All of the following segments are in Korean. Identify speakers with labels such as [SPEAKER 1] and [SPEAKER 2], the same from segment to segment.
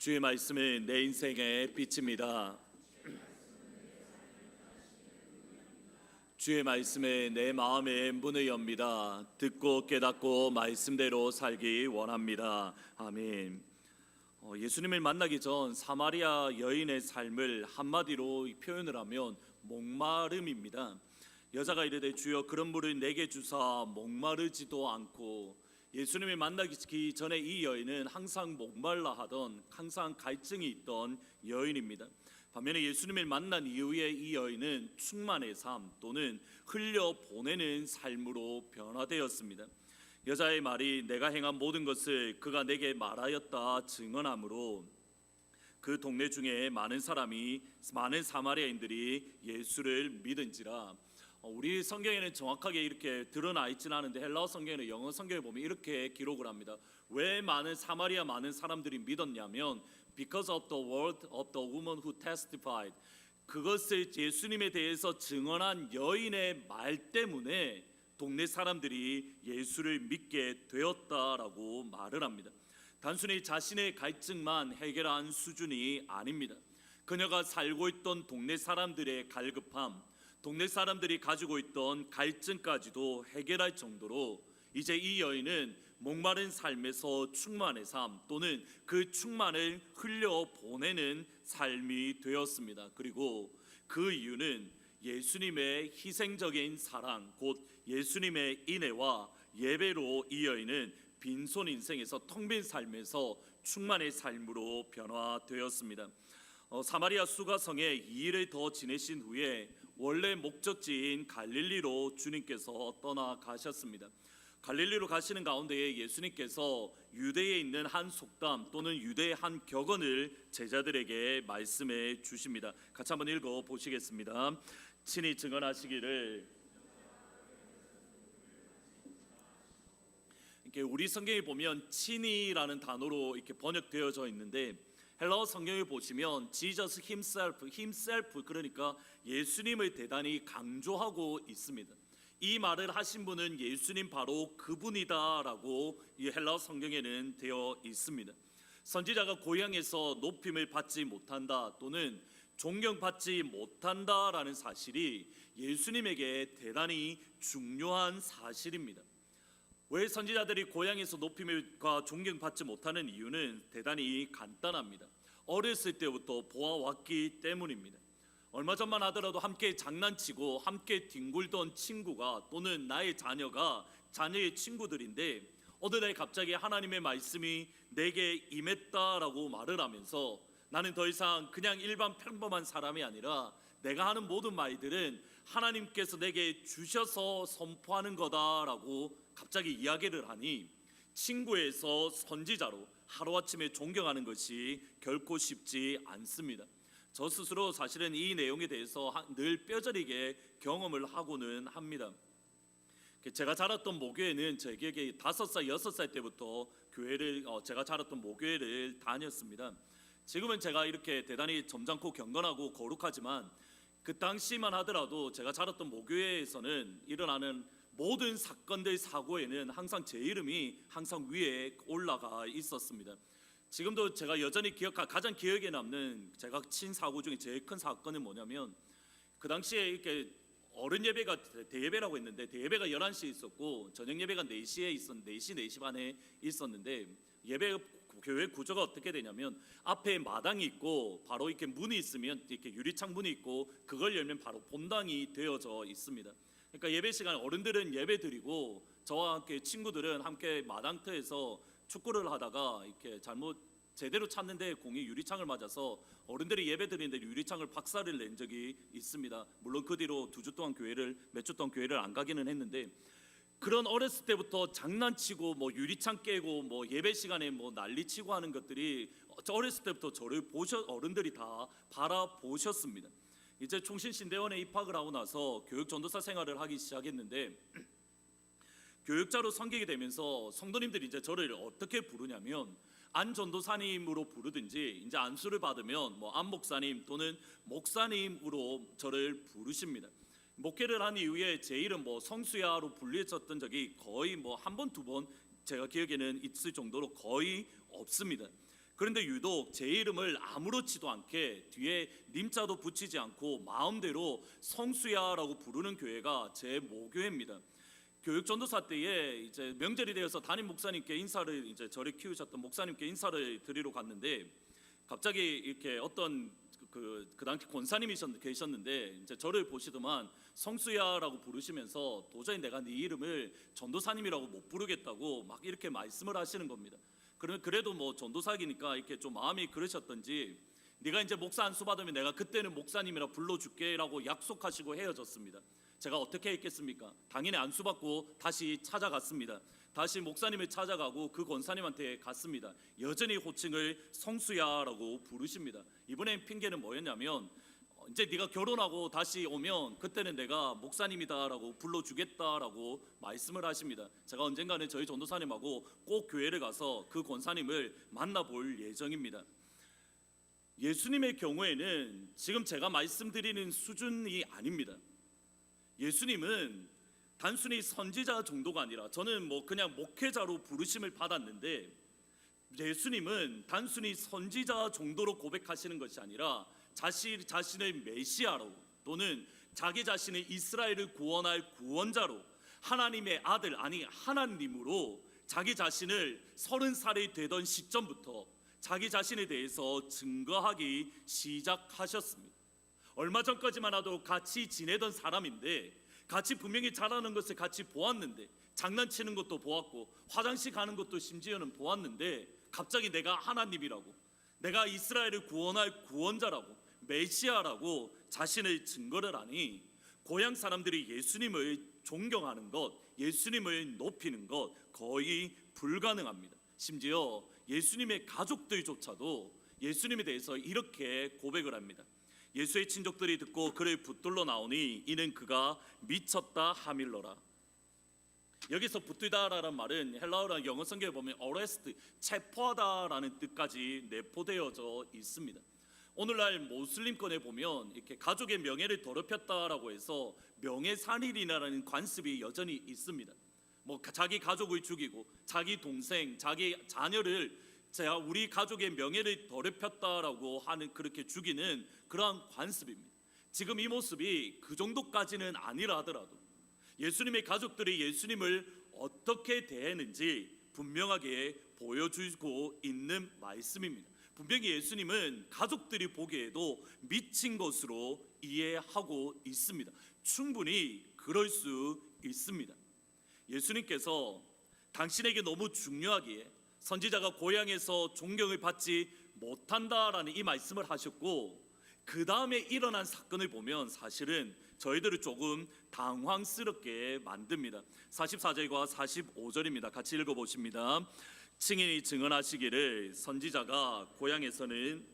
[SPEAKER 1] 주의 말씀은 내 인생의 빛입니다. 주의 말씀에 내 마음의 문을 엽니다. 듣고 깨닫고 말씀대로 살기 원합니다. 아멘. 예수님을 만나기 전 사마리아 여인의 삶을 한마디로 표현을 하면 목마름입니다. 여자가 이르되 주여 그런 물을 내게 주사 목마르지도 않고. 예수님을 만나기 전에 이 여인은 항상 목말라 하던, 항상 갈증이 있던 여인입니다. 반면에 예수님을 만난 이후에 이 여인은 충만의 삶 또는 흘려보내는 삶으로 변화되었습니다. 여자의 말이 내가 행한 모든 것을 그가 내게 말하였다 증언하므로 그 동네 중에 많은 사마리아인들이 예수를 믿은지라. 우리 성경에는 정확하게 이렇게 드러나 있지는 않은데 헬라어 성경에는 영어 성경에 보면 이렇게 기록을 합니다. 왜 많은 사람들이 믿었냐면 because of the word of the woman who testified. 그것을 예수님에 대해서 증언한 여인의 말 때문에 동네 사람들이 예수를 믿게 되었다라고 말을 합니다. 단순히 자신의 갈증만 해결한 수준이 아닙니다. 그녀가 살고 있던 동네 사람들의 갈급함, 동네 사람들이 가지고 있던 갈증까지도 해결할 정도로 이제 이 여인은 목마른 삶에서 충만의 삶 또는 그 충만을 흘려보내는 삶이 되었습니다. 그리고 그 이유는 예수님의 희생적인 사랑, 곧 예수님의 인애와 예배로 이 여인은 빈손 인생에서 텅 빈 삶에서 충만의 삶으로 변화되었습니다. 사마리아 수가성에 2일을 더 지내신 후에 원래 목적지인 갈릴리로 주님께서 떠나가셨습니다. 갈릴리로 가시는 가운데에 예수님께서 유대에 있는 한 속담 또는 유대의 한 격언을 제자들에게 말씀해 주십니다. 같이 한번 읽어 보시겠습니다. 친히 증언하시기를. 이렇게 우리 성경에 보면 친히라는 단어로 이렇게 번역되어져 있는데 헬라어 성경을 보시면 Jesus himself 그러니까 예수님을 대단히 강조하고 있습니다. 이 말을 하신 분은 예수님 바로 그분이다라고 이 헬라어 성경에는 되어 있습니다. 선지자가 고향에서 높임을 받지 못한다 또는 존경받지 못한다라는 사실이 예수님에게 대단히 중요한 사실입니다. 왜 선지자들이 고향에서 높임과 존경받지 못하는 이유는 대단히 간단합니다. 어렸을 때부터 보아왔기 때문입니다. 얼마 전만 하더라도 함께 장난치고 함께 뒹굴던 친구가 또는 나의 자녀의 친구들인데 어느 날 갑자기 하나님의 말씀이 내게 임했다라고 말을 하면서 나는 더 이상 그냥 일반 평범한 사람이 아니라 내가 하는 모든 말들은 하나님께서 내게 주셔서 선포하는 거다라고 갑자기 이야기를 하니 친구에서 선지자로 하루아침에 존경하는 것이 결코 쉽지 않습니다. 저 스스로 사실은 이 내용에 대해서 늘 뼈저리게 경험을 하고는 합니다. 제가 자랐던 모교회는 제 기억에 5살, 6살 때부터 제가 자랐던 모교회를 다녔습니다. 지금은 제가 이렇게 대단히 점잖고 경건하고 거룩하지만 그 당시만 하더라도 제가 자랐던 모교회에서는 일어나는 모든 사건들 사고에는 항상 제 이름이 항상 위에 올라가 있었습니다. 지금도 제가 여전히 가장 기억에 남는 제가 친 사고 중에 제일 큰 사건은 뭐냐면 그 당시에 이렇게 어른 예배가 대예배라고 했는데 대예배가 11시에 있었고 저녁 예배가 4시에 있었는데 4시 반에 있었는데 교회 구조가 어떻게 되냐면 앞에 마당이 있고 바로 이렇게 문이 있으면 이렇게 유리창 문이 있고 그걸 열면 바로 본당이 되어져 있습니다. 그러니까 예배 시간 어른들은 예배 드리고 저와 함께 친구들은 함께 마당터에서 축구를 하다가 이렇게 제대로 찼는데 공이 유리창을 맞아서 어른들이 예배 드리는데 유리창을 박살을 낸 적이 있습니다. 물론 그 뒤로 몇 주 동안 교회를 안 가기는 했는데 그런 어렸을 때부터 장난치고 유리창 깨고 예배 시간에 난리치고 하는 것들이 어렸을 때부터 어른들이 다 바라보셨습니다. 이제 충신신대원에 입학을 하고 나서 교육 전도사 생활을 하기 시작했는데 교육자로 섬기게 되면서 성도님들이 이제 저를 어떻게 부르냐면 안 전도사님으로 부르든지 이제 안수를 받으면 안 목사님 또는 목사님으로 저를 부르십니다. 목회를 한 이후에 제 이름 성수야로 불리셨던 적이 거의 한 번, 두 번 제가 기억에는 있을 정도로 거의 없습니다. 그런데 유독 제 이름을 아무렇지도 않게 뒤에 님자도 붙이지 않고 마음대로 성수야라고 부르는 교회가 제 모교회입니다. 교육 전도사 때에 이제 명절이 되어서 담임 목사님께 인사를, 이제 저를 키우셨던 목사님께 인사를 드리러 갔는데, 갑자기 이렇게 어떤 그 당시 권사님이 계셨는데 이제 저를 보시더만 성수야라고 부르시면서 도저히 내가 네 이름을 전도사님이라고 못 부르겠다고 막 이렇게 말씀을 하시는 겁니다. 그래도 뭐 전도사기니까 이렇게 좀 마음이 그러셨던지, 네가 이제 목사 안수 받으면 내가 그때는 목사님이라 불러줄게라고 약속하시고 헤어졌습니다. 제가 어떻게 했겠습니까? 당연히 안수 받고 다시 찾아갔습니다. 다시 목사님을 찾아가고 그 권사님한테 갔습니다. 여전히 호칭을 성수야라고 부르십니다. 이번엔 핑계는 뭐였냐면, 이제 네가 결혼하고 다시 오면 그때는 내가 목사님이다라고 불러주겠다라고 말씀을 하십니다. 제가 언젠가는 저희 전도사님하고 꼭 교회를 가서 그 권사님을 만나볼 예정입니다. 예수님의 경우에는 지금 제가 말씀드리는 수준이 아닙니다. 예수님은 단순히 선지자 정도가 아니라, 저는 뭐 그냥 목회자로 부르심을 받았는데, 예수님은 단순히 선지자 정도로 고백하시는 것이 아니라 자신의 메시아로, 또는 자기 자신의 이스라엘을 구원할 구원자로, 하나님의 아들, 아니 하나님으로 자기 자신을 30살이 되던 시점부터 자기 자신에 대해서 증거하기 시작하셨습니다. 얼마 전까지만 해도 같이 지내던 사람인데, 같이 분명히 잘하는 것을 같이 보았는데, 장난치는 것도 보았고 화장실 가는 것도 심지어는 보았는데, 갑자기 내가 하나님이라고, 내가 이스라엘을 구원할 구원자라고, 메시아라고 자신을 증거를 하니, 고향 사람들이 예수님을 존경하는 것, 예수님을 높이는 것 거의 불가능합니다. 심지어 예수님의 가족들조차도 예수님에 대해서 이렇게 고백을 합니다. 예수의 친족들이 듣고 그를 붙들러 나오니 이는 그가 미쳤다 하밀러라. 여기서 붙들다라는 말은 헬라어랑 영어 성경에 보면 arrest, 체포하다라는 뜻까지 내포되어져 있습니다. 오늘날 모슬림권에 보면 이렇게 가족의 명예를 더럽혔다라고 해서 명예살인이라는 관습이 여전히 있습니다. 뭐 자기 가족을 죽이고 자기 동생, 자기 자녀를 우리 가족의 명예를 더럽혔다라고 하는, 그렇게 죽이는 그러한 관습입니다. 지금 이 모습이 그 정도까지는 아니라 하더라도 예수님의 가족들이 예수님을 어떻게 대했는지 분명하게 보여주고 있는 말씀입니다. 분명히 예수님은 가족들이 보기에도 미친 것으로 이해하고 있습니다. 충분히 그럴 수 있습니다. 예수님께서 당신에게 너무 중요하기에 선지자가 고향에서 존경을 받지 못한다라는 이 말씀을 하셨고, 그 다음에 일어난 사건을 보면 사실은 저희들을 조금 당황스럽게 만듭니다. 44절과 45절입니다. 같이 읽어보십니다. 증인이 증언하시기를 선지자가 고향에서는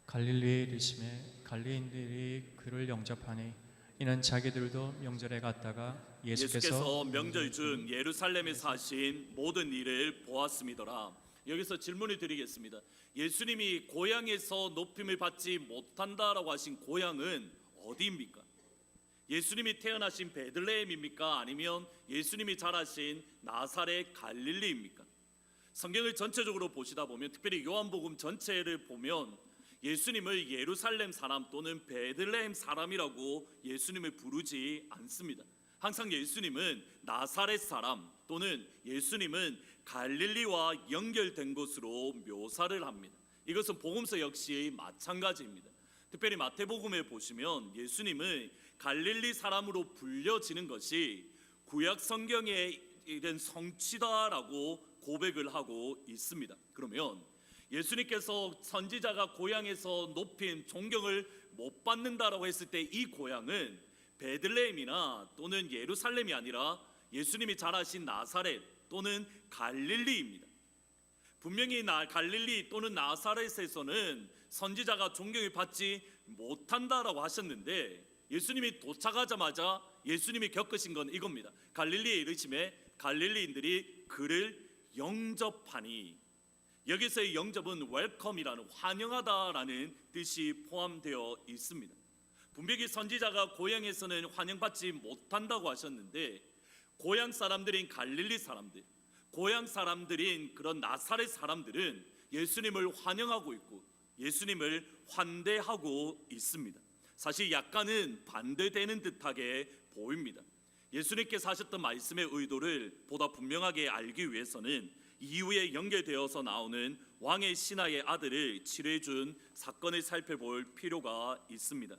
[SPEAKER 2] 갈릴리에 이르심에 갈릴리인들이 그를 영접하니 이는 자기들도 명절에 갔다가
[SPEAKER 1] 예수께서 명절 중 예루살렘에서 하신 모든 일을 보았음이더라. 여기서 질문을 드리겠습니다. 예수님이 고향에서 높임을 받지 못한다라고 하신 고향은 어디입니까? 예수님이 태어나신 베들레헴입니까? 아니면 예수님이 자라신 나사렛 갈릴리입니까? 성경을 전체적으로 보시다 보면, 특별히 요한복음 전체를 보면 예수님을 예루살렘 사람 또는 베들레헴 사람이라고 예수님을 부르지 않습니다. 항상 예수님은 나사렛 사람 또는 예수님은 갈릴리와 연결된 것으로 묘사를 합니다. 이것은 복음서 역시 마찬가지입니다. 특별히 마태복음에 보시면 예수님은 갈릴리 사람으로 불려지는 것이 구약 성경에 이른 성취다라고 고백을 하고 있습니다. 그러면 예수님께서 선지자가 고향에서 높임, 존경을 못 받는다라고 했을 때 이 고향은 베들레헴이나 또는 예루살렘이 아니라 예수님이 자라신 나사렛 또는 갈릴리입니다. 분명히 갈릴리 또는 나사렛에서는 선지자가 존경을 받지 못한다라고 하셨는데, 예수님이 도착하자마자 예수님이 겪으신 건 이겁니다. 갈릴리에 이르심에 갈릴리인들이 그를 영접하니, 여기서의 영접은 웰컴이라는, 환영하다라는 뜻이 포함되어 있습니다. 분명히 선지자가 고향에서는 환영받지 못한다고 하셨는데, 고향 사람들인 갈릴리 사람들, 고향 사람들인 그런 나사렛 사람들은 예수님을 환영하고 있고 예수님을 환대하고 있습니다. 사실 약간은 반대되는 듯하게 보입니다. 예수님께서 하셨던 말씀의 의도를 보다 분명하게 알기 위해서는 이후에 연결되어서 나오는 왕의 신하의 아들을 치료해 준 사건을 살펴볼 필요가 있습니다.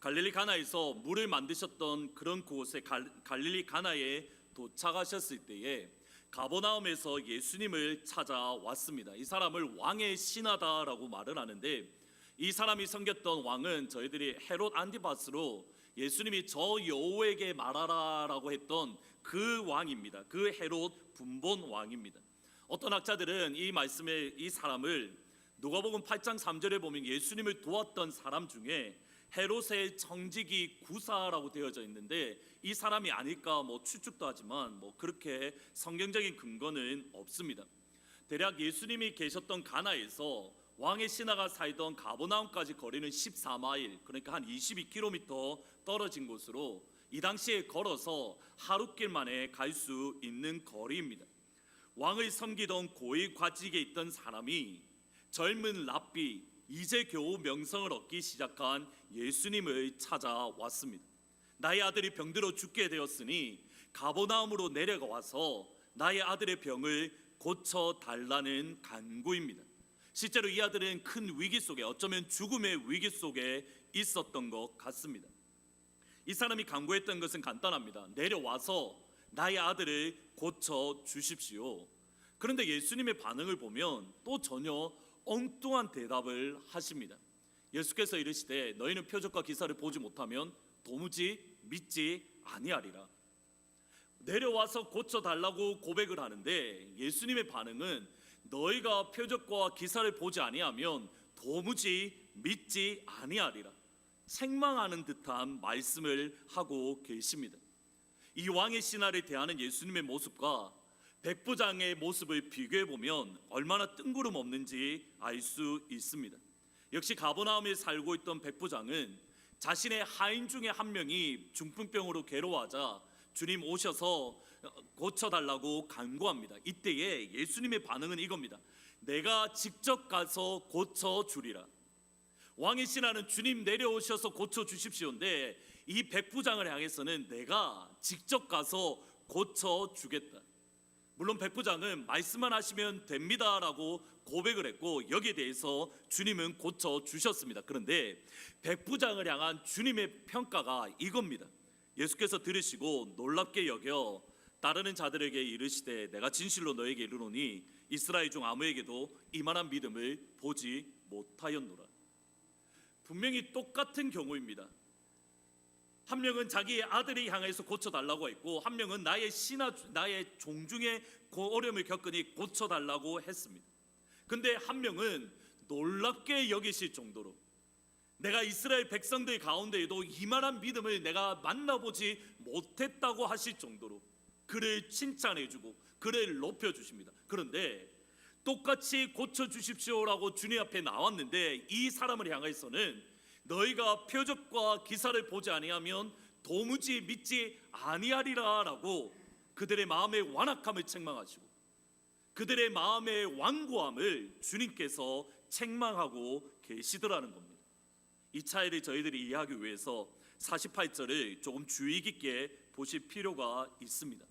[SPEAKER 1] 갈릴리 가나에서 물을 만드셨던 그런 곳에 갈릴리 가나에 도착하셨을 때에 가버나움에서 예수님을 찾아왔습니다. 이 사람을 왕의 신하다라고 말을 하는데 이 사람이 섬겼던 왕은 저희들이 헤롯 안티바스로 예수님이 저 여호에게 말하라라고 했던 그 왕입니다. 그 헤롯 분본 왕입니다. 어떤 학자들은 이 말씀에 이 사람을 누가복음 8장 3절에 보면 예수님을 도왔던 사람 중에 헤롯의 청지기 구사라고 되어져 있는데 이 사람이 아닐까 추측도 하지만 그렇게 성경적인 근거는 없습니다. 대략 예수님이 계셨던 가나에서 왕의 신하가 살던 가버나움까지 거리는 14마일, 그러니까 한 22km 떨어진 곳으로 이 당시에 걸어서 하룻길 만에 갈 수 있는 거리입니다. 왕을 섬기던 고위 과직에 있던 사람이 젊은 랍비, 이제 겨우 명성을 얻기 시작한 예수님을 찾아왔습니다. 나의 아들이 병들어 죽게 되었으니 가버나움으로 내려가 와서 나의 아들의 병을 고쳐달라는 간구입니다. 실제로 이 아들은 큰 위기 속에, 어쩌면 죽음의 위기 속에 있었던 것 같습니다. 이 사람이 간구했던 것은 간단합니다. 내려와서 나의 아들을 고쳐 주십시오. 그런데 예수님의 반응을 보면 또 전혀 엉뚱한 대답을 하십니다. 예수께서 이르시되 너희는 표적과 기사를 보지 못하면 도무지 믿지 아니하리라. 내려와서 고쳐달라고 고백을 하는데 예수님의 반응은 너희가 표적과 기사를 보지 아니하면 도무지 믿지 아니하리라. 책망하는 듯한 말씀을 하고 계십니다. 이 왕의 신하를 대하는 예수님의 모습과 백부장의 모습을 비교해 보면 얼마나 뜬구름 없는지 알 수 있습니다. 역시 가버나움에 살고 있던 백부장은 자신의 하인 중에 한 명이 중풍병으로 괴로워하자 주님 오셔서 고쳐달라고 간구합니다. 이때에 예수님의 반응은 이겁니다. 내가 직접 가서 고쳐주리라. 왕의 신하는 주님 내려오셔서 고쳐주십시오인데 이 백부장을 향해서는 내가 직접 가서 고쳐주겠다. 물론 백부장은 말씀만 하시면 됩니다라고 고백을 했고 여기에 대해서 주님은 고쳐주셨습니다. 그런데 백부장을 향한 주님의 평가가 이겁니다. 예수께서 들으시고 놀랍게 여겨 따르는 자들에게 이르시되 내가 진실로 너에게 이르노니 이스라엘 중 아무에게도 이만한 믿음을 보지 못하였노라. 분명히 똑같은 경우입니다. 한 명은 자기의 아들이 향해서 고쳐달라고 했고 한 명은 나의 신하, 나의 종 중에 어려움을 겪으니 고쳐달라고 했습니다. 근데 한 명은 놀랍게 여기실 정도로 내가 이스라엘 백성들 가운데에도 이만한 믿음을 내가 만나보지 못했다고 하실 정도로 그를 칭찬해주고 그를 높여주십니다. 그런데 똑같이 고쳐주십시오라고 주님 앞에 나왔는데 이 사람을 향해서는 너희가 표적과 기사를 보지 아니하면 도무지 믿지 아니하리라라고 그들의 마음의 완악함을 책망하시고 그들의 마음의 완고함을 주님께서 책망하고 계시더라는 겁니다. 이 차이를 저희들이 이해하기 위해서 48절을 조금 주의 깊게 보실 필요가 있습니다.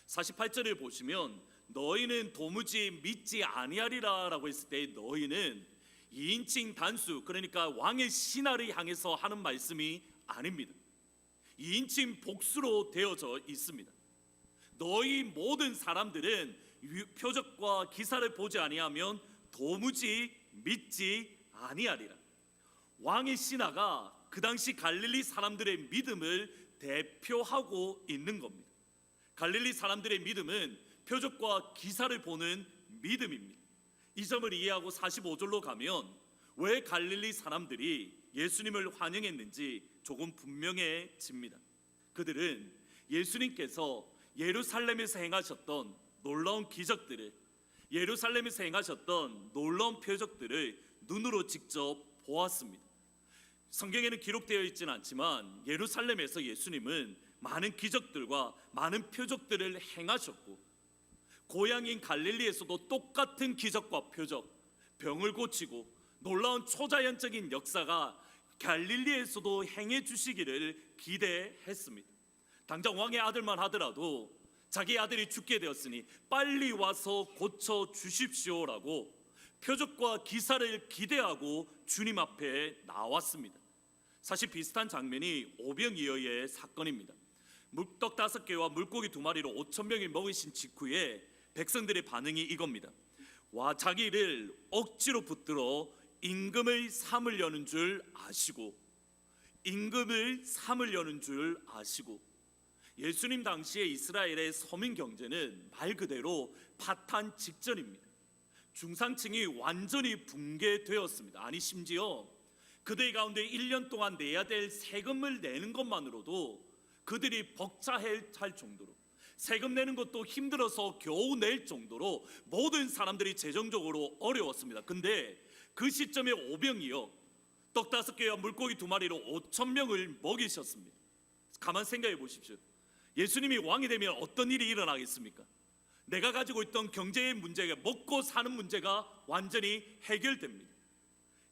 [SPEAKER 1] 48절을 보시면 너희는 도무지 믿지 아니하리라라고 했을 때 너희는 2인칭 단수, 그러니까 왕의 신하를 향해서 하는 말씀이 아닙니다. 2인칭 복수로 되어져 있습니다. 너희 모든 사람들은 표적과 기사를 보지 아니하면 도무지 믿지 아니하리라. 왕의 신하가 그 당시 갈릴리 사람들의 믿음을 대표하고 있는 겁니다. 갈릴리 사람들의 믿음은 표적과 기사를 보는 믿음입니다. 이 점을 이해하고 45절로 가면 왜 갈릴리 사람들이 예수님을 환영했는지 조금 분명해집니다. 그들은 예수님께서 예루살렘에서 행하셨던 놀라운 기적들을, 예루살렘에서 행하셨던 놀라운 표적들을 눈으로 직접 보았습니다. 성경에는 기록되어 있지는 않지만 예루살렘에서 예수님은 많은 기적들과 많은 표적들을 행하셨고 고향인 갈릴리에서도 똑같은 기적과 표적, 병을 고치고 놀라운 초자연적인 역사가 갈릴리에서도 행해 주시기를 기대했습니다. 당장 왕의 아들만 하더라도 자기 아들이 죽게 되었으니 빨리 와서 고쳐 주십시오라고 표적과 기사를 기대하고 주님 앞에 나왔습니다. 사실 비슷한 장면이 오병이어의 사건입니다. 물떡 5개와 물고기 2마리로 5,000명이 먹으신 직후에 백성들의 반응이 이겁니다. 와, 자기를 억지로 붙들어 임금을 삼으려는 줄 아시고, 임금을 삼으려는 줄 아시고. 예수님 당시에 이스라엘의 서민 경제는 말 그대로 파탄 직전입니다. 중상층이 완전히 붕괴되었습니다. 아니, 심지어 그들 가운데 1년 동안 내야 될 세금을 내는 것만으로도 그들이 벅차할 정도로, 세금 내는 것도 힘들어서 겨우 낼 정도로 모든 사람들이 재정적으로 어려웠습니다. 근데 그 시점에 오병이어 떡 5개와 물고기 2마리로 5,000명을 먹이셨습니다. 가만 생각해 보십시오. 예수님이 왕이 되면 어떤 일이 일어나겠습니까? 내가 가지고 있던 경제의 문제가, 먹고 사는 문제가 완전히 해결됩니다.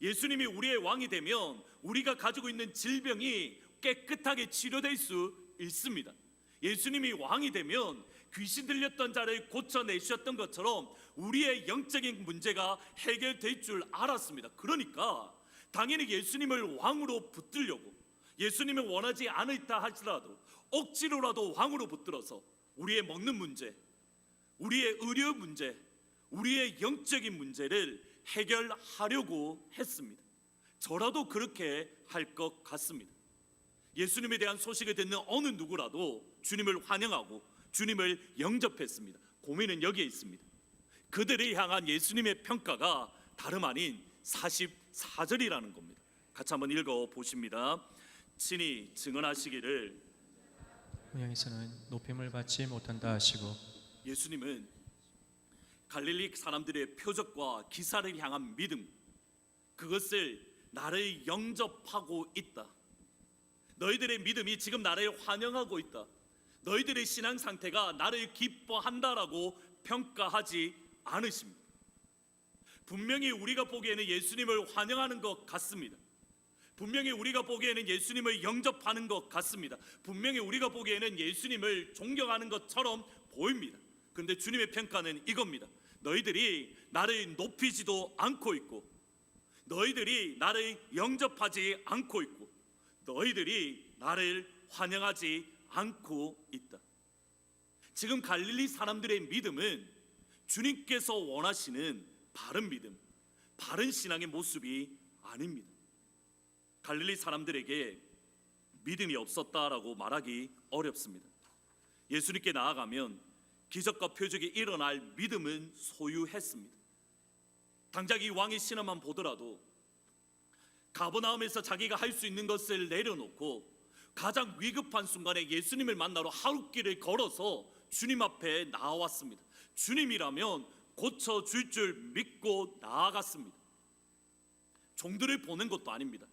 [SPEAKER 1] 예수님이 우리의 왕이 되면 우리가 가지고 있는 질병이 깨끗하게 치료될 수 있습니다. 예수님이 왕이 되면 귀신 들렸던 자를 고쳐내셨던 것처럼 우리의 영적인 문제가 해결될 줄 알았습니다. 그러니까 당연히 예수님을 왕으로 붙들려고, 예수님을 원하지 않았다 할지라도 억지로라도 왕으로 붙들어서 우리의 먹는 문제, 우리의 의료 문제, 우리의 영적인 문제를 해결하려고 했습니다. 저라도 그렇게 할 것 같습니다. 예수님에 대한 소식을 듣는 어느 누구라도 주님을 환영하고 주님을 영접했습니다. 고민은 여기에 있습니다. 그들을 향한 예수님의 평가가 다름 아닌 44절이라는 겁니다. 같이 한번 읽어보십니다. 친히 증언하시기를
[SPEAKER 2] 고향에서는 높임을 받지 못한다 하시고.
[SPEAKER 1] 예수님은 갈릴리 사람들의 표적과 기사를 향한 믿음, 그것을 나를 영접하고 있다. 너희들의 믿음이 지금 나를 환영하고 있다. 너희들의 신앙 상태가 나를 기뻐한다라고 평가하지 않으십니다. 분명히 우리가 보기에는 예수님을 환영하는 것 같습니다. 분명히 우리가 보기에는 예수님을 영접하는 것 같습니다. 분명히 우리가 보기에는 예수님을 존경하는 것처럼 보입니다. 그런데 주님의 평가는 이겁니다. 너희들이 나를 높이지도 않고 있고, 너희들이 나를 영접하지 않고 있고, 너희들이 나를 환영하지 않고 있다. 지금 갈릴리 사람들의 믿음은 주님께서 원하시는 바른 믿음, 바른 신앙의 모습이 아닙니다. 갈릴리 사람들에게 믿음이 없었다라고 말하기 어렵습니다. 예수님께 나아가면 기적과 표적이 일어날 믿음은 소유했습니다. 당장 이 왕의 신화만 보더라도 가버나움에서 자기가 할 수 있는 것을 내려놓고 가장 위급한 순간에 예수님을 만나러 하루길을 걸어서 주님 앞에 나왔습니다. 주님이라면 고쳐줄 줄 믿고 나아갔습니다. 종들을 보낸 것도 아닙니다.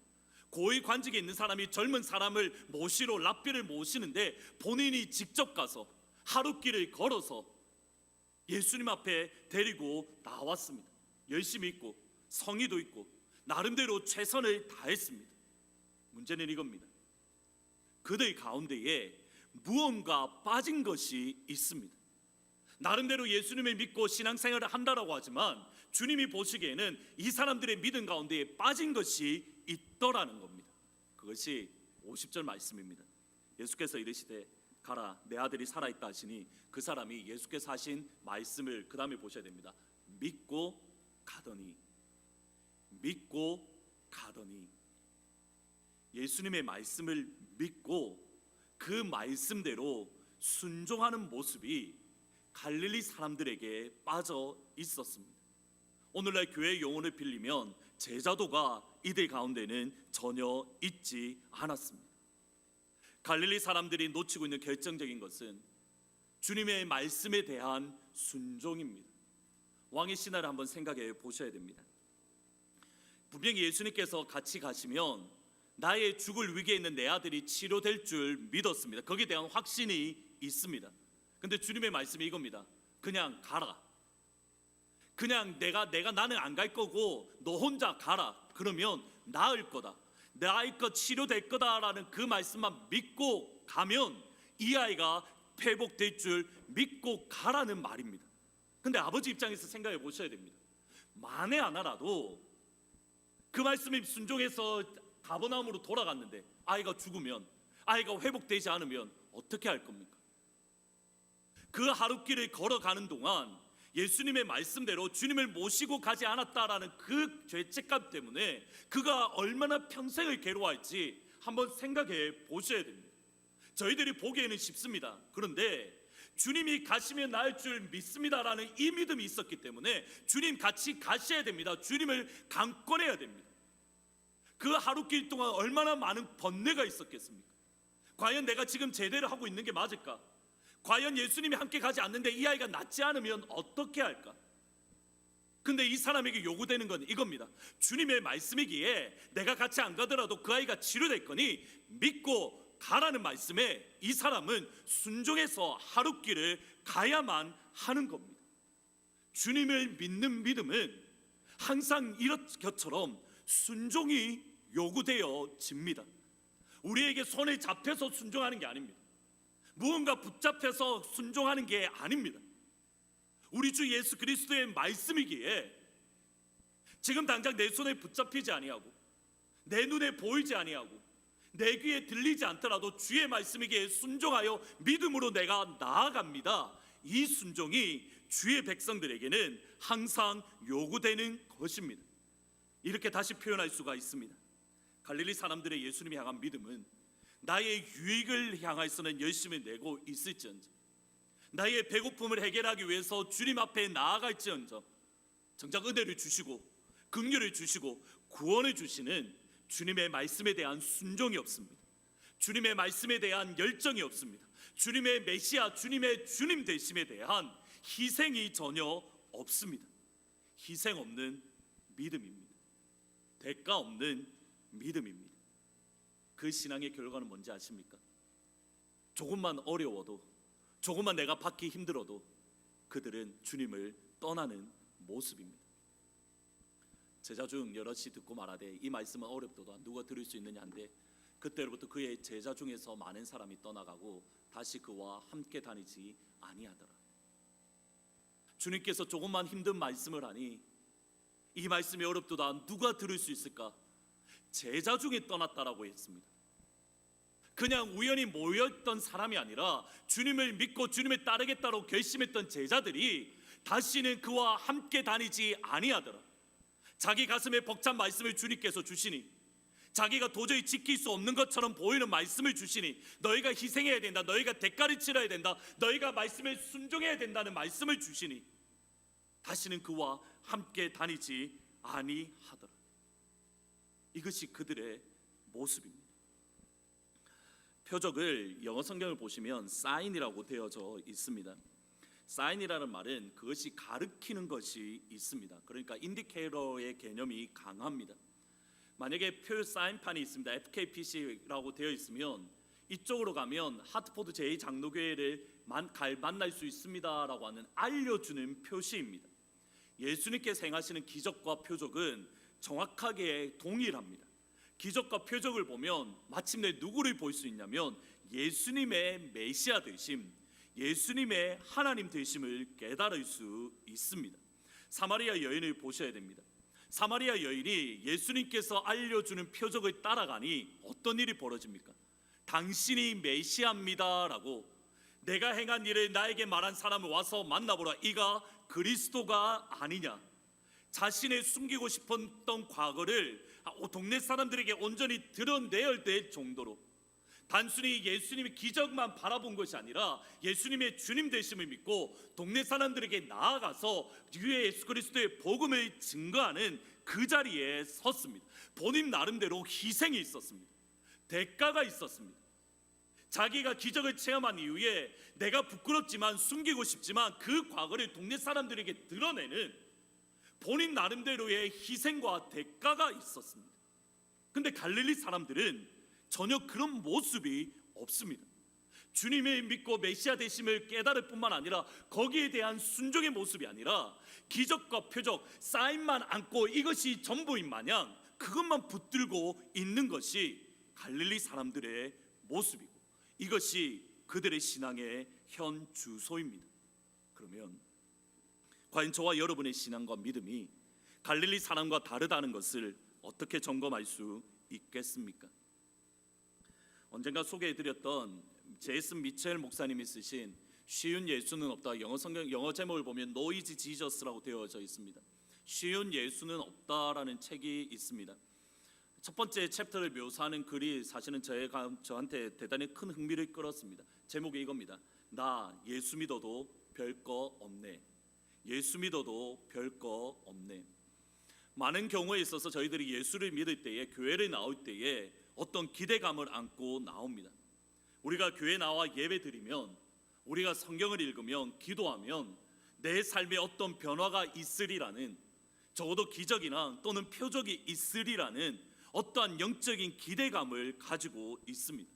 [SPEAKER 1] 고위 관직에 있는 사람이 젊은 사람을 모시러 랍비를 모시는데 본인이 직접 가서 하루길을 걸어서 예수님 앞에 데리고 나왔습니다. 열심히 있고 성의도 있고 나름대로 최선을 다했습니다. 문제는 이겁니다. 그들 가운데에 무언가 빠진 것이 있습니다. 나름대로 예수님을 믿고 신앙생활을 한다라고 하지만 주님이 보시기에는 이 사람들의 믿음 가운데에 빠진 것이 있더라는 겁니다. 그것이 50절 말씀입니다. 예수께서 이르시되 가라, 내 아들이 살아있다 하시니 그 사람이 예수께서 하신 말씀을 그 다음에 보셔야 됩니다. 믿고 가더니, 믿고 가더니. 예수님의 말씀을 믿고 그 말씀대로 순종하는 모습이 갈릴리 사람들에게 빠져 있었습니다. 오늘날 교회 용어를 빌리면 제자도가 이들 가운데는 전혀 있지 않았습니다. 갈릴리 사람들이 놓치고 있는 결정적인 것은 주님의 말씀에 대한 순종입니다. 왕의 신화를 한번 생각해 보셔야 됩니다. 분명히 예수님께서 같이 가시면 나의 죽을 위기에 있는 내 아들이 치료될 줄 믿었습니다. 거기에 대한 확신이 있습니다. 근데 주님의 말씀이 이겁니다. 그냥 가라. 그냥 나는 안 갈 거고 너 혼자 가라. 그러면 나을 거다. 나의 것 치료될 거다라는 그 말씀만 믿고 가면 이 아이가 회복될 줄 믿고 가라는 말입니다. 근데 아버지 입장에서 생각해 보셔야 됩니다. 만에 하나라도 그 말씀에 순종해서 가버나움으로 돌아갔는데 아이가 죽으면, 아이가 회복되지 않으면 어떻게 할 겁니까? 그 하루길을 걸어가는 동안 예수님의 말씀대로 주님을 모시고 가지 않았다라는 그 죄책감 때문에 그가 얼마나 평생을 괴로워할지 한번 생각해 보셔야 됩니다. 저희들이 보기에는 쉽습니다. 그런데 주님이 가시면 나을 줄 믿습니다라는 이 믿음이 있었기 때문에 주님 같이 가셔야 됩니다. 주님을 강권해야 됩니다. 그 하루길 동안 얼마나 많은 번뇌가 있었겠습니까? 과연 내가 지금 제대로 하고 있는 게 맞을까? 과연 예수님이 함께 가지 않는데 이 아이가 낫지 않으면 어떻게 할까? 근데 이 사람에게 요구되는 건 이겁니다. 주님의 말씀이기에 내가 같이 안 가더라도 그 아이가 치료될 거니 믿고 가라는 말씀에 이 사람은 순종해서 하루길을 가야만 하는 겁니다. 주님을 믿는 믿음은 항상 이렇게처럼 순종이 요구되어집니다. 우리에게 손에 잡혀서 순종하는 게 아닙니다. 무언가 붙잡혀서 순종하는 게 아닙니다. 우리 주 예수 그리스도의 말씀이기에 지금 당장 내 손에 붙잡히지 아니하고 내 눈에 보이지 아니하고 내 귀에 들리지 않더라도 주의 말씀이기에 순종하여 믿음으로 내가 나아갑니다. 이 순종이 주의 백성들에게는 항상 요구되는 것입니다. 이렇게 다시 표현할 수가 있습니다. 갈릴리 사람들의 예수님이 향한 믿음은 나의 유익을 향해서는 열심히 내고 있을지언정, 나의 배고픔을 해결하기 위해서 주님 앞에 나아갈지언정 정작 은혜를 주시고 긍휼을 주시고 구원을 주시는 주님의 말씀에 대한 순종이 없습니다. 주님의 말씀에 대한 열정이 없습니다. 주님의 메시아, 주님의 주님 되심에 대한 희생이 전혀 없습니다. 희생 없는 믿음입니다. 대가 없는 믿음입니다. 그 신앙의 결과는 뭔지 아십니까? 조금만 어려워도, 조금만 내가 받기 힘들어도 그들은 주님을 떠나는 모습입니다. 제자 중 여럿이 듣고 말하되 이 말씀은 어렵도다 누가 들을 수 있느냐 한데 그때로부터 그의 제자 중에서 많은 사람이 떠나가고 다시 그와 함께 다니지 아니하더라. 주님께서 조금만 힘든 말씀을 하니 이 말씀이 어렵도다 누가 들을 수 있을까? 제자 중에 떠났다라고 했습니다. 그냥 우연히 모였던 사람이 아니라 주님을 믿고 주님을 따르겠다고 결심했던 제자들이 다시는 그와 함께 다니지 아니하더라. 자기 가슴에 벅찬 말씀을 주님께서 주시니, 자기가 도저히 지킬 수 없는 것처럼 보이는 말씀을 주시니, 너희가 희생해야 된다, 너희가 대가를 치러야 된다, 너희가 말씀에 순종해야 된다는 말씀을 주시니 다시는 그와 함께 다니지 아니하더라. 이것이 그들의 모습입니다. 표적을 영어 성경을 보시면 사인이라고 되어져 있습니다. 사인이라는 말은 그것이 가리키는 것이 있습니다. 그러니까 인디케이터의 개념이 강합니다. 만약에 표 사인판이 있습니다. FKPC라고 되어 있으면 이쪽으로 가면 하트포드 제2장로교회를 만날 수 있습니다라고 하는 알려주는 표시입니다. 예수님께서 행하시는 기적과 표적은 정확하게 동일합니다. 기적과 표적을 보면 마침내 누구를 볼 수 있냐면 예수님의 메시아 되심, 예수님의 하나님 되심을 깨달을 수 있습니다. 사마리아 여인을 보셔야 됩니다. 사마리아 여인이 예수님께서 알려주는 표적을 따라가니 어떤 일이 벌어집니까? 당신이 메시아입니다 라고, 내가 행한 일을 나에게 말한 사람을 와서 만나보라, 이가 그리스도가 아니냐. 자신의 숨기고 싶었던 과거를 동네 사람들에게 온전히 드러내야 될 정도로 단순히 예수님의 기적만 바라본 것이 아니라 예수님의 주님 되심을 믿고 동네 사람들에게 나아가서 주의 예수 그리스도의 복음을 증거하는 그 자리에 섰습니다. 본인 나름대로 희생이 있었습니다. 대가가 있었습니다. 자기가 기적을 체험한 이후에 내가 부끄럽지만 숨기고 싶지만 그 과거를 동네 사람들에게 드러내는 본인 나름대로의 희생과 대가가 있었습니다. 근데 갈릴리 사람들은 전혀 그런 모습이 없습니다. 주님의 믿고 메시아 되심을 깨달을 뿐만 아니라 거기에 대한 순종의 모습이 아니라 기적과 표적, 사인만 안고 이것이 전부인 마냥 그것만 붙들고 있는 것이 갈릴리 사람들의 모습이고 이것이 그들의 신앙의 현 주소입니다. 그러면 과연 저와 여러분의 신앙과 믿음이 갈릴리 사람과 다르다는 것을 어떻게 점검할 수 있겠습니까? 언젠가 소개해드렸던 제이슨 미첼 목사님이 쓰신 쉬운 예수는 없다, 영어 제목을 보면 No Easy Jesus라고 되어져 있습니다. 쉬운 예수는 없다라는 책이 있습니다. 첫 번째 챕터를 묘사하는 글이 사실은 저한테 대단히 큰 흥미를 끌었습니다. 제목이 이겁니다. 나 예수 믿어도 별거 없네. 예수 믿어도 별거 없네. 많은 경우에 있어서 저희들이 예수를 믿을 때에, 교회를 나올 때에 어떤 기대감을 안고 나옵니다. 우리가 교회 나와 예배 드리면, 우리가 성경을 읽으면, 기도하면 내 삶에 어떤 변화가 있으리라는, 적어도 기적이나 또는 표적이 있으리라는 어떠한 영적인 기대감을 가지고 있습니다.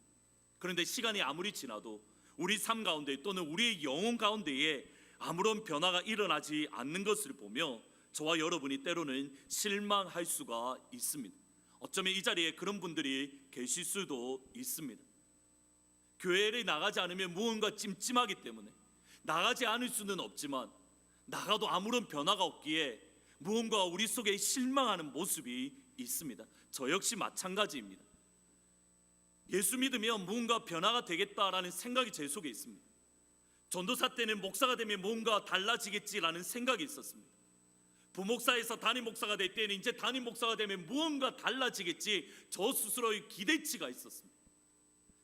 [SPEAKER 1] 그런데 시간이 아무리 지나도 우리 삶 가운데 또는 우리의 영혼 가운데에 아무런 변화가 일어나지 않는 것을 보며 저와 여러분이 때로는 실망할 수가 있습니다. 어쩌면 이 자리에 그런 분들이 계실 수도 있습니다. 교회를 나가지 않으면 무언가 찜찜하기 때문에 나가지 않을 수는 없지만 나가도 아무런 변화가 없기에 무언가 우리 속에 실망하는 모습이 있습니다. 저 역시 마찬가지입니다. 예수 믿으면 무언가 변화가 되겠다라는 생각이 제 속에 있습니다. 전도사 때는 목사가 되면 뭔가 달라지겠지라는 생각이 있었습니다. 부목사에서 담임 목사가 될 때는 이제 담임 목사가 되면 무언가 달라지겠지, 저 스스로의 기대치가 있었습니다.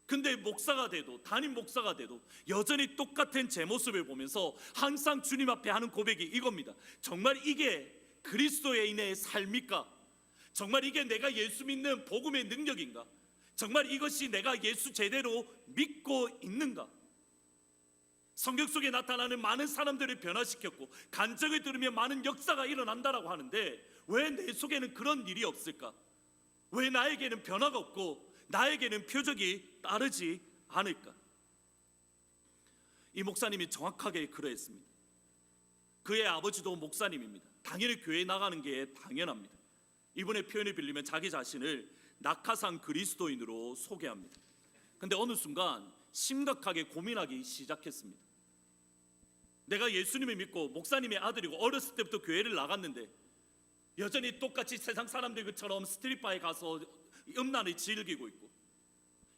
[SPEAKER 1] 근데 목사가 돼도, 담임 목사가 돼도 여전히 똑같은 제 모습을 보면서 항상 주님 앞에 하는 고백이 이겁니다. 정말 이게 그리스도인의 삶일까? 정말 이게 내가 예수 믿는 복음의 능력인가? 정말 이것이 내가 예수 제대로 믿고 있는가? 성경 속에 나타나는 많은 사람들을 변화시켰고 간증을 들으면 많은 역사가 일어난다라고 하는데 왜 내 속에는 그런 일이 없을까? 왜 나에게는 변화가 없고 나에게는 표적이 따르지 않을까? 이 목사님이 정확하게 그러했습니다. 그의 아버지도 목사님입니다. 당연히 교회에 나가는 게 당연합니다. 이분의 표현을 빌리면 자기 자신을 낙하산 그리스도인으로 소개합니다. 근데 어느 순간 심각하게 고민하기 시작했습니다. 내가 예수님을 믿고 목사님의 아들이고 어렸을 때부터 교회를 나갔는데 여전히 똑같이 세상 사람들처럼 스트릿바에 가서 음란을 즐기고 있고,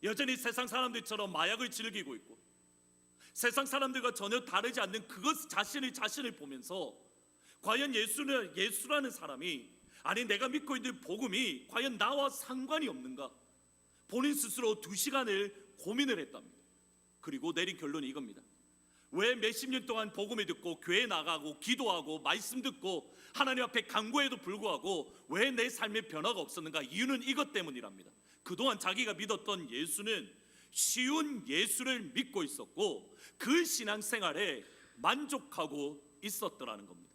[SPEAKER 1] 여전히 세상 사람들처럼 마약을 즐기고 있고, 세상 사람들과 전혀 다르지 않는 그것 자신을 보면서 과연 예수라는 사람이, 아니 내가 믿고 있는 복음이 과연 나와 상관이 없는가? 본인 스스로 2시간을 고민을 했답니다. 그리고 내린 결론이 이겁니다. 왜 몇십 년 동안 복음을 듣고 교회 나가고 기도하고 말씀 듣고 하나님 앞에 간구해도 불구하고 왜 내 삶에 변화가 없었는가? 이유는 이것 때문이랍니다. 그동안 자기가 믿었던 예수는 쉬운 예수를 믿고 있었고 그 신앙생활에 만족하고 있었더라는 겁니다.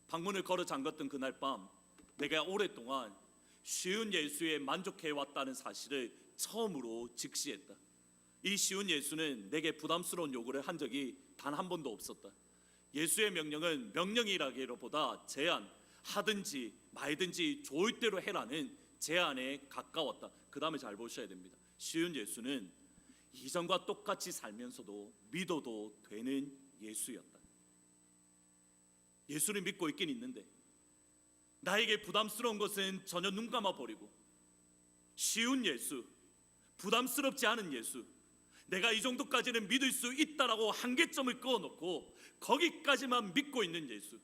[SPEAKER 1] 방문을 걸어 잠갔던 그날 밤, 내가 오랫동안 쉬운 예수에 만족해왔다는 사실을 처음으로 직시했다. 이 쉬운 예수는 내게 부담스러운 요구를 한 적이 단 한 번도 없었다. 예수의 명령은 명령이라기보다 제안, 하든지 말든지 좋을 대로 해라는 제안에 가까웠다. 그 다음에 잘 보셔야 됩니다. 쉬운 예수는 이전과 똑같이 살면서도 믿어도 되는 예수였다. 예수를 믿고 있긴 있는데 나에게 부담스러운 것은 전혀 눈 감아버리고 쉬운 예수, 부담스럽지 않은 예수, 내가 이 정도까지는 믿을 수 있다라고 한계점을 그어놓고 거기까지만 믿고 있는 예수,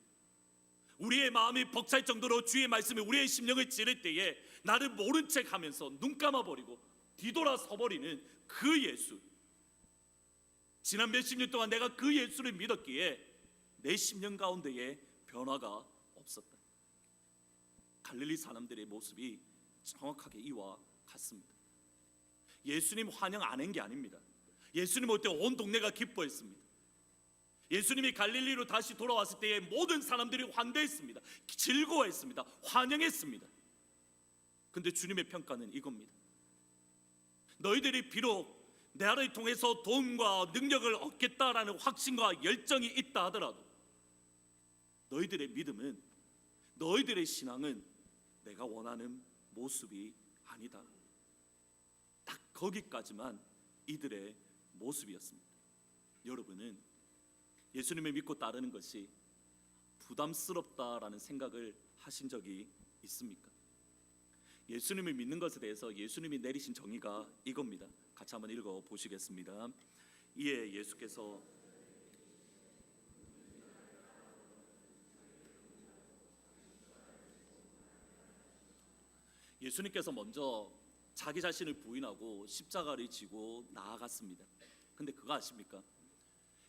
[SPEAKER 1] 우리의 마음이 벅찰 정도로 주의 말씀이 우리의 심령을 찌를 때에 나를 모른 척 하면서 눈 감아버리고 뒤돌아서버리는 그 예수, 지난 몇십 년 동안 내가 그 예수를 믿었기에 내 심령 가운데에 변화가 없었다. 갈릴리 사람들의 모습이 정확하게 이와 같습니다. 예수님 환영 안 한 게 아닙니다. 예수님 올 때 온 동네가 기뻐했습니다. 예수님이 갈릴리로 다시 돌아왔을 때에 모든 사람들이 환대했습니다. 즐거워했습니다. 환영했습니다. 근데 주님의 평가는 이겁니다. 너희들이 비록 나를 통해서 도움과 능력을 얻겠다라는 확신과 열정이 있다 하더라도 너희들의 믿음은, 너희들의 신앙은 내가 원하는 모습이 아니다. 딱 거기까지만 이들의 모습이었습니다. 여러분은 예수님을 믿고 따르는 것이 부담스럽다라는 생각을 하신 적이 있습니까? 예수님을 믿는 것에 대해서 예수님이 내리신 정의가 이겁니다. 같이 한번 읽어 보시겠습니다. 이에 예수께서 먼저 자기 자신을 부인하고 십자가를 지고 나아갔습니다. 근데 그거 아십니까?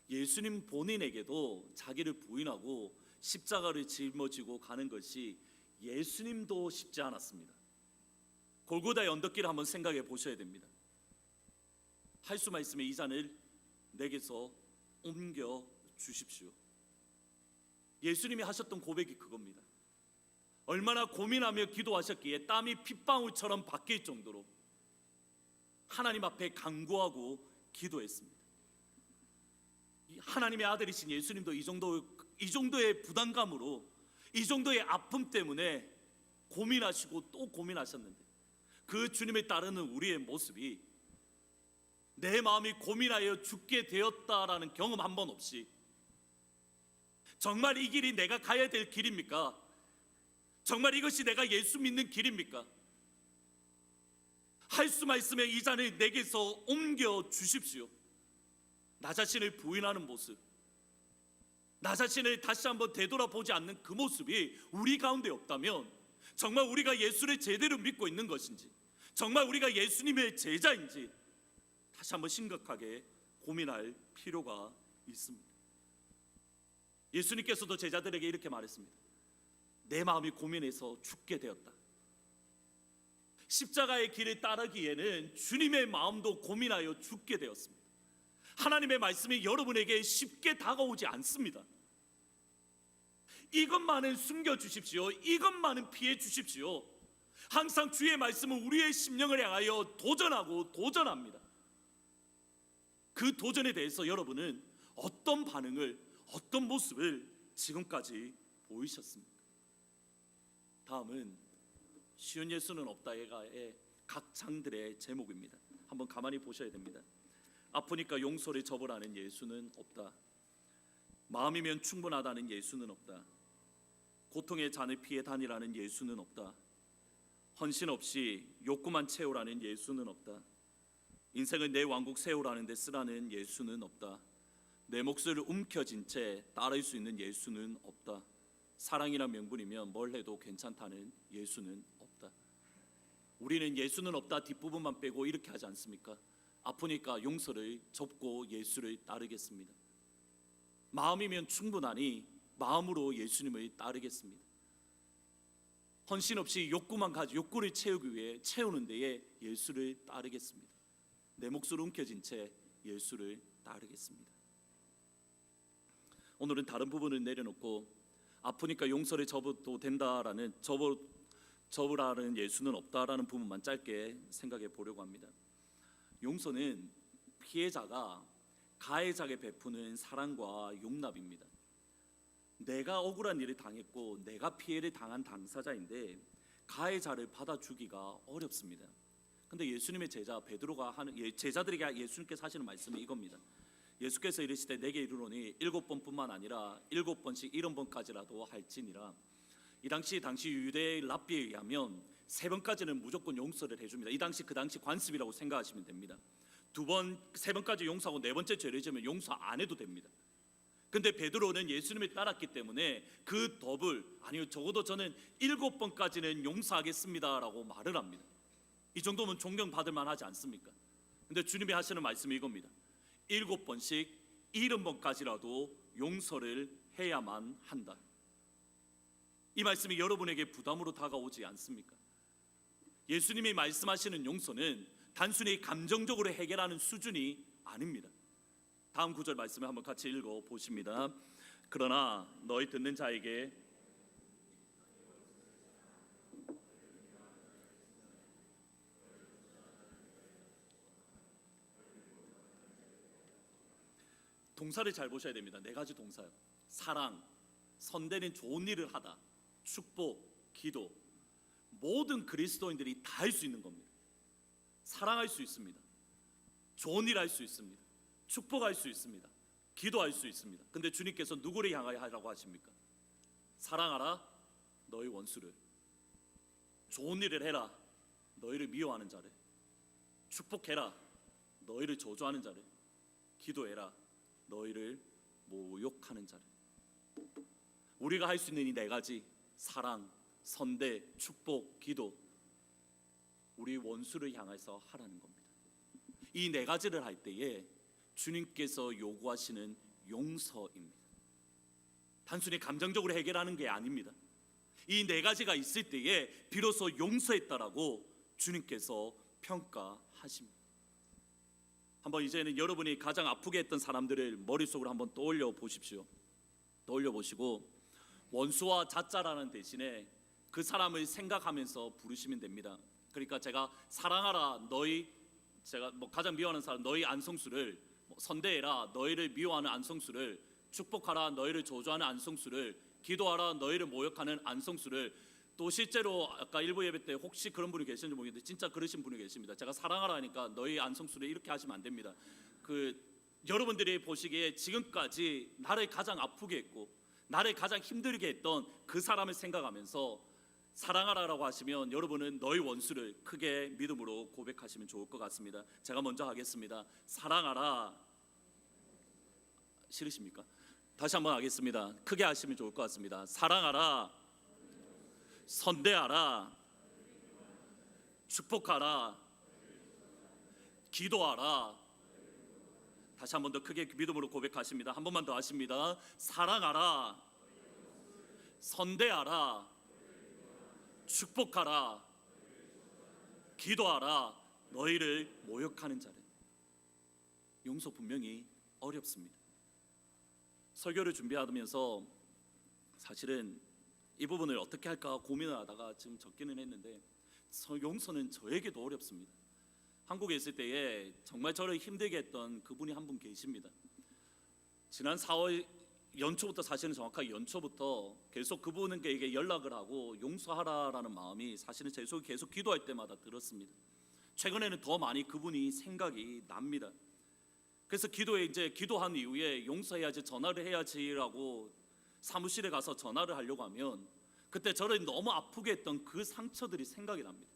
[SPEAKER 1] 예수님 본인에게도 자기를 부인하고 십자가를 짊어지고 가는 것이 예수님도 쉽지 않았습니다. 골고다의 언덕길을 한번 생각해 보셔야 됩니다. 할 수만 있으면 이 잔을 내게서 옮겨 주십시오. 예수님이 하셨던 고백이 그겁니다. 얼마나 고민하며 기도하셨기에 땀이 핏방울처럼 바뀔 정도로 하나님 앞에 간구하고 기도했습니다. 하나님의 아들이신 예수님도 이 정도의 부담감으로, 이 정도의 아픔 때문에 고민하시고 또 고민하셨는데, 그 주님을 따르는 우리의 모습이 내 마음이 고민하여 죽게 되었다라는 경험 한 번 없이, 정말 이 길이 내가 가야 될 길입니까? 정말 이것이 내가 예수 믿는 길입니까? 할 수만 있으면 이 잔을 내게서 옮겨 주십시오. 나 자신을 부인하는 모습, 나 자신을 다시 한번 되돌아보지 않는 그 모습이 우리 가운데 없다면 정말 우리가 예수를 제대로 믿고 있는 것인지, 정말 우리가 예수님의 제자인지 다시 한번 심각하게 고민할 필요가 있습니다. 예수님께서도 제자들에게 이렇게 말했습니다. 내 마음이 고민해서 죽게 되었다. 십자가의 길을 따르기에는 주님의 마음도 고민하여 죽게 되었습니다. 하나님의 말씀이 여러분에게 쉽게 다가오지 않습니다. 이것만은 숨겨주십시오. 이것만은 피해 주십시오. 항상 주의 말씀은 우리의 심령을 향하여 도전합니다. 그 도전에 대해서 여러분은 어떤 반응을, 어떤 모습을 지금까지 보이셨습니까? 다음은 쉬운 예수는 없다의 각 장들의 제목입니다. 한번 가만히 보셔야 됩니다. 아프니까 용서를 접으라는 예수는 없다. 마음이면 충분하다는 예수는 없다. 고통의 잔을 피해 다니라는 예수는 없다. 헌신 없이 욕구만 채우라는 예수는 없다. 인생을 내 왕국 세우라는 데 쓰라는 예수는 없다. 내 몫을 움켜쥔 채 따를 수 있는 예수는 없다. 사랑이란 명분이면 뭘 해도 괜찮다는 예수는 없다. 우리는 예수는 없다 뒷부분만 빼고 이렇게 하지 않습니까? 아프니까 용서를 접고 예수를 따르겠습니다. 마음이면 충분하니 마음으로 예수님을 따르겠습니다. 헌신 없이 욕구를 채우기 위해 채우는 데에 예수를 따르겠습니다. 내 몫을 움켜쥔 채 예수를 따르겠습니다. 오늘은 다른 부분을 내려놓고 아프니까 용서를 접어도 된다라는 접으라는 예수는 없다라는 부분만 짧게 생각해 보려고 합니다. 용서는 피해자가 가해자에게 베푸는 사랑과 용납입니다. 내가 억울한 일을 당했고 내가 피해를 당한 당사자인데 가해자를 받아주기가 어렵습니다. 근데 예수님의 제자 베드로가 하는 제자들에게 예수님께서 하시는 말씀이 이겁니다. 예수께서 이르시되 내게 이르노니 7번뿐만 아니라 7번씩 70번까지라도 할지니라. 이 당시 유대의 랍비에 의하면 3번까지는 무조건 용서를 해줍니다. 이 당시 그 당시 관습이라고 생각하시면 됩니다. 3번까지 용서하고 4번째 죄를 지으면 용서 안 해도 됩니다. 근데 베드로는 예수님을 따랐기 때문에 그 더블, 아니요 적어도 저는 7번까지는 용서하겠습니다라고 말을 합니다. 이 정도면 존경받을 만하지 않습니까? 근데 주님이 하시는 말씀이 이겁니다. 7번씩 70번까지라도 용서를 해야만 한다. 이 말씀이 여러분에게 부담으로 다가오지 않습니까? 예수님이 말씀하시는 용서는 단순히 감정적으로 해결하는 수준이 아닙니다. 다음 구절 말씀을 한번 같이 읽어 보십니다. 그러나 너희 듣는 자에게 동사를 잘 보셔야 됩니다. 네 가지 동사요. 사랑, 선대는 좋은 일을 하다, 축복, 기도. 모든 그리스도인들이 다 할 수 있는 겁니다. 사랑할 수 있습니다. 좋은 일 할 수 있습니다. 축복할 수 있습니다. 기도할 수 있습니다. 근데 주님께서 누구를 향하여 하라고 하십니까? 사랑하라 너희 원수를. 좋은 일을 해라 너희를 미워하는 자를. 축복해라 너희를 저주하는 자를. 기도해라 너희를 모욕하는 자를. 우리가 할 수 있는 이 네 가지, 사랑, 선대, 축복, 기도, 우리 원수를 향해서 하라는 겁니다. 이 네 가지를 할 때에 주님께서 요구하시는 용서입니다. 단순히 감정적으로 해결하는 게 아닙니다. 이 네 가지가 있을 때에 비로소 용서했다라고 주님께서 평가하십니다. 한번 이제는 여러분이 가장 아프게 했던 사람들을 머릿속으로 한번 떠올려 보십시오. 떠올려 보시고 원수와 자자라는 대신에 그 사람을 생각하면서 부르시면 됩니다. 그러니까 제가 사랑하라 너희, 제가 가장 미워하는 사람 너희 안성수를, 선대해라 너희를 미워하는 안성수를, 축복하라 너희를 저주하는 안성수를, 기도하라 너희를 모욕하는 안성수를. 또 실제로 아까 일부 예배 때 혹시 그런 분이 계시는지 모르겠는데 진짜 그러신 분이 계십니다. 제가 사랑하라 하니까 너희 안성수를 이렇게 하시면 안 됩니다. 여러분들이 보시기에 지금까지 나를 가장 아프게 했고 나를 가장 힘들게 했던 그 사람을 생각하면서 사랑하라라고 하시면 여러분은 너희 원수를 크게 믿음으로 고백하시면 좋을 것 같습니다. 제가 먼저 하겠습니다. 사랑하라. 싫으십니까? 다시 한번 하겠습니다. 크게 하시면 좋을 것 같습니다. 사랑하라, 선대하라, 축복하라, 기도하라. 다시 한 번 더 크게 믿음으로 고백하십니다. 한 번만 더 하십니다. 사랑하라, 선대하라, 축복하라, 기도하라 너희를 모욕하는 자를. 용서 분명히 어렵습니다. 설교를 준비하면서 사실은 이 부분을 어떻게 할까 고민을 하다가 지금 적기는 했는데 용서는 저에게도 어렵습니다. 한국에 있을 때에 정말 저를 힘들게 했던 그분이 한 분 계십니다. 지난 4월 연초부터, 사실은 정확하게 연초부터 계속 그분에게 연락을 하고 용서하라라는 마음이 사실은 제 속에 계속 기도할 때마다 들었습니다. 최근에는 더 많이 그분이 생각이 납니다. 그래서 기도한 이후에 용서해야지, 전화를 해야지라고 사무실에 가서 전화를 하려고 하면 그때 저를 너무 아프게 했던 그 상처들이 생각이 납니다.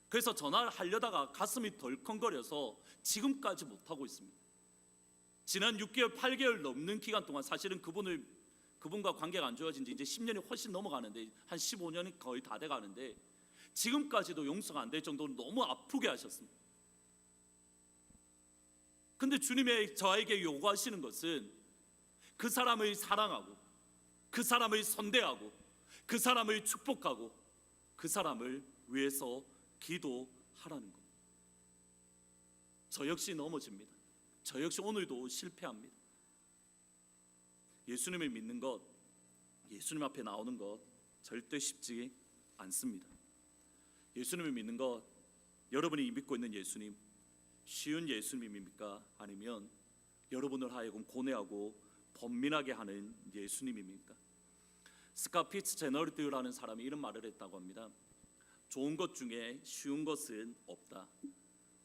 [SPEAKER 1] 그래서 전화를 하려다가 가슴이 덜컹거려서 지금까지 못하고 있습니다. 지난 6개월, 8개월 넘는 기간 동안 사실은 그분과 관계가 안 좋아진 지 이제 10년이 훨씬 넘어가는데, 한 15년이 거의 다 돼가는데 지금까지도 용서가 안 될 정도로 너무 아프게 하셨습니다. 근데 주님의 저에게 요구하시는 것은 그 사람을 사랑하고 그 사람을 선대하고 그 사람을 축복하고 그 사람을 위해서 기도하라는 것. 저 역시 넘어집니다. 저 역시 오늘도 실패합니다. 예수님을 믿는 것, 예수님 앞에 나오는 것 절대 쉽지 않습니다. 예수님을 믿는 것, 여러분이 믿고 있는 예수님 쉬운 예수님입니까? 아니면 여러분을 하여금 고뇌하고 번민하게 하는 예수님입니까? 스캇 피츠제너럴드라는 사람이 이런 말을 했다고 합니다. 좋은 것 중에 쉬운 것은 없다.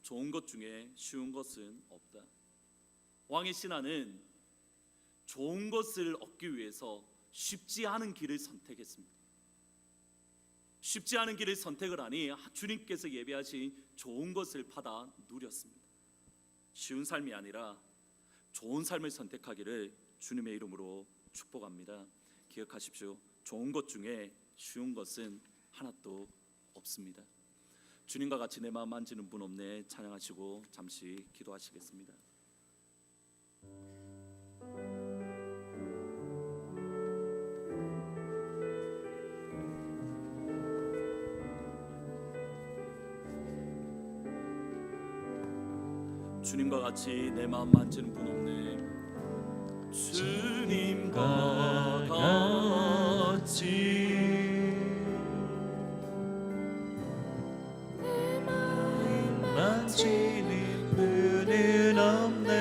[SPEAKER 1] 좋은 것 중에 쉬운 것은 없다. 왕의 신하는 좋은 것을 얻기 위해서 쉽지 않은 길을 선택했습니다. 쉽지 않은 길을 선택을 하니 주님께서 예비하신 좋은 것을 받아 누렸습니다. 쉬운 삶이 아니라 좋은 삶을 선택하기를 주님의 이름으로 축복합니다. 기억하십시오. 좋은 것 중에 쉬운 것은 하나도 없습니다. 주님과 같이 내 마음 만지는 분 없네 찬양하시고 잠시 기도하시겠습니다. 주님과 같이 내 마음 만지는 분 없네. 주님과 같이
[SPEAKER 2] 내 마음 만지는 분은 없네.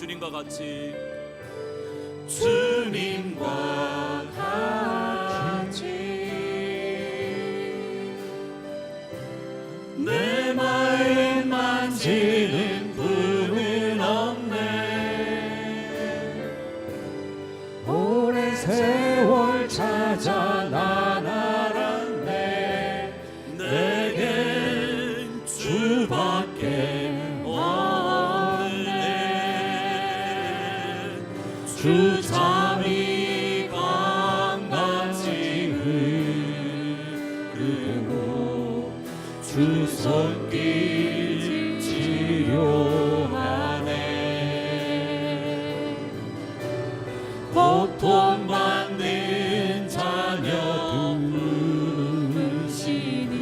[SPEAKER 1] 주님과 같이
[SPEAKER 3] 주님과 같이 내 마음 만지는 분은 없네. 오랜 세월 찾아 난 알았네. 내겐 주밖에 없네. 주 잠이 강같이 흐르고 주 손길 치료하네. 고통받는 자녀 부르시니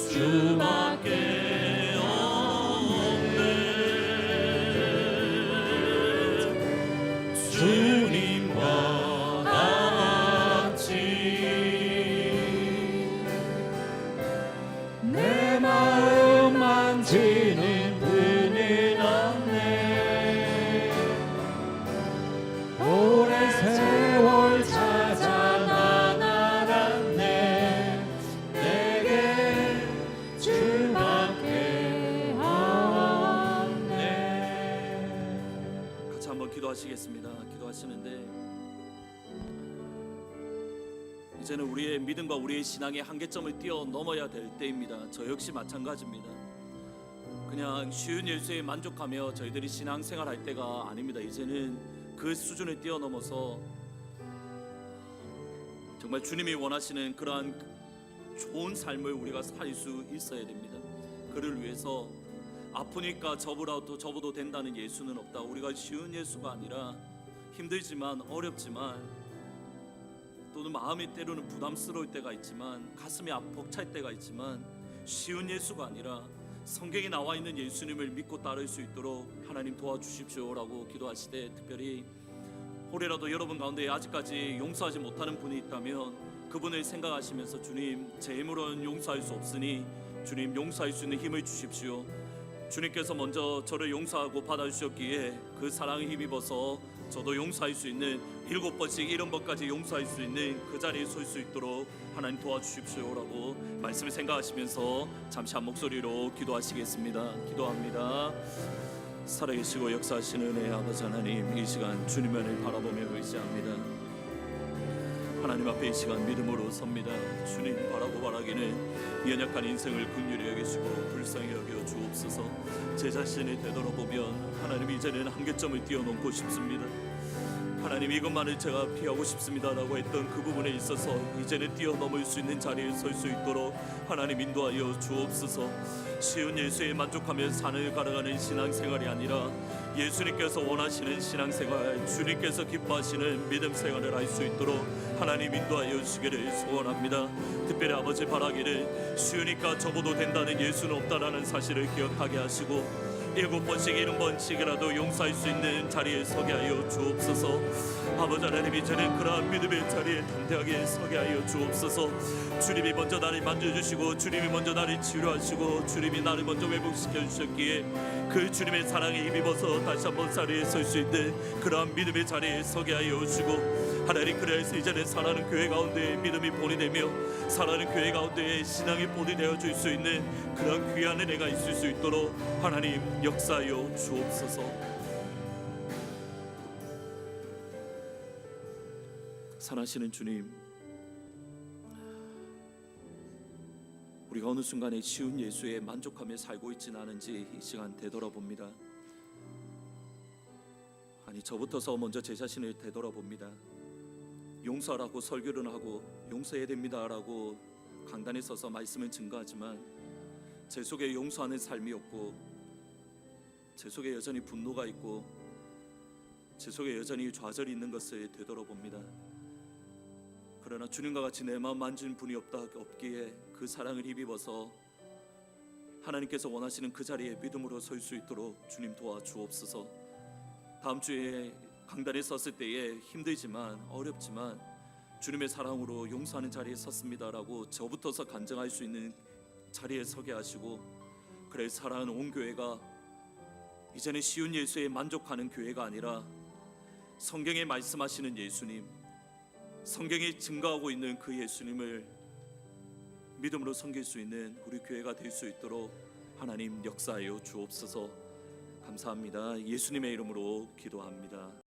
[SPEAKER 3] 주밖에 없네. 주님과 같이 내 마음 만지는 분은 없네. 오랜 세월 찾아 난 알았네. 내게 주밖에 없네.
[SPEAKER 1] 같이 한번 기도하시겠습니다. 기도하시는데 이제는 우리의 믿음과 우리의 신앙의 한계점을 뛰어넘어야 될 때입니다. 저 역시 마찬가지입니다. 그냥 쉬운 예수에 만족하며 저희들이 신앙생활할 때가 아닙니다. 이제는 그 수준을 뛰어넘어서 정말 주님이 원하시는 그러한 좋은 삶을 우리가 살 수 있어야 됩니다. 그를 위해서 아프니까 접어도 된다는 예수는 없다. 우리가 쉬운 예수가 아니라 힘들지만 어렵지만 또는 마음이 때로는 부담스러울 때가 있지만 가슴이 벅찰 때가 있지만 쉬운 예수가 아니라 성경에 나와 있는 예수님을 믿고 따를 수 있도록 하나님 도와주십시오라고 기도하시되, 특별히 혹여라도 여러분 가운데 아직까지 용서하지 못하는 분이 있다면 그분을 생각하시면서 주님, 제 힘으로는 용서할 수 없으니 주님 용서할 수 있는 힘을 주십시오. 주님께서 먼저 저를 용서하고 받아주셨기에 그 사랑에 힘입어서 저도 용서할 수 있는 7번씩 70번까지 용서할 수 있는 그 자리에 설 수 있도록 하나님 도와주십시오라고 말씀을 생각하시면서 잠시 한 목소리로 기도하시겠습니다. 기도합니다. 살아계시고 역사하시는 은혜의 아버지 하나님, 이 시간 주님만을 바라보며 의지합니다. 하나님 앞에 이 시간 믿음으로 섭니다. 주님 바라고 바라기는 연약한 인생을 긍휼히 여기시고 불쌍히 여겨 주옵소서. 제 자신을 되돌아보면 하나님 이제는 한계점을 뛰어넘고 싶습니다. 하나님 이것만을 제가 피하고 싶습니다라고 했던 그 부분에 있어서 이제는 뛰어넘을 수 있는 자리에 설 수 있도록 하나님 인도하여 주옵소서. 쉬운 예수에 만족하며 산을 걸어가는 신앙생활이 아니라 예수님께서 원하시는 신앙생활, 주님께서 기뻐하시는 믿음 생활을 할 수 있도록 하나님 인도하여 주시기를 소원합니다. 특별히 아버지 바라기를 쉬우니까 접어도 된다는 예수는 없다라는 사실을 기억하게 하시고 7번씩 70번씩이라도 용서할 수 있는 자리에 서게 하여 주옵소서. 아버지 하나님 이제는 그러한 믿음의 자리에 담대하게 서게 하여 주옵소서. 주님이 먼저 나를 만져주시고 주님이 먼저 나를 치료하시고 주님이 나를 먼저 회복시켜 주셨기에 그 주님의 사랑에 힘입어서 다시 한번 자리에 설 수 있는 그러한 믿음의 자리에 서게 하여 주시고, 하나님 그래서 이제는 살아가는 교회 가운데 믿음이 본이 되며 살아가는 교회 가운데 신앙이 본이 되어줄 수 있는 그런 귀한 은혜가 있을 수 있도록 하나님 역사하여 주옵소서. 사랑하시는 주님, 우리가 어느 순간에 쉬운 예수에 만족하며 살고 있지는 않은지 이 시간 되돌아봅니다. 아니 저부터서 먼저 제 자신을 되돌아봅니다. 용서라고 설교를 하고 용서해야 됩니다라고 강단에 서서 말씀을 증거하지만 제 속에 용서하는 삶이 없고 제 속에 여전히 분노가 있고 제 속에 여전히 좌절이 있는 것을 되돌아봅니다. 그러나 주님과 같이 내 마음 만지는 분이 없기에 그 사랑을 힘입어서 하나님께서 원하시는 그 자리에 믿음으로 설 수 있도록 주님 도와주옵소서. 다음 주에 강단에 섰을 때에 힘들지만 어렵지만 주님의 사랑으로 용서하는 자리에 섰습니다라고 저부터서 간증할 수 있는 자리에 서게 하시고, 그래 사랑하는 온 교회가 이제는 쉬운 예수에 만족하는 교회가 아니라 성경에 말씀하시는 예수님, 성경이 증거하고 있는 그 예수님을 믿음으로 섬길 수 있는 우리 교회가 될 수 있도록 하나님 역사하여 주옵소서. 감사합니다. 예수님의 이름으로 기도합니다.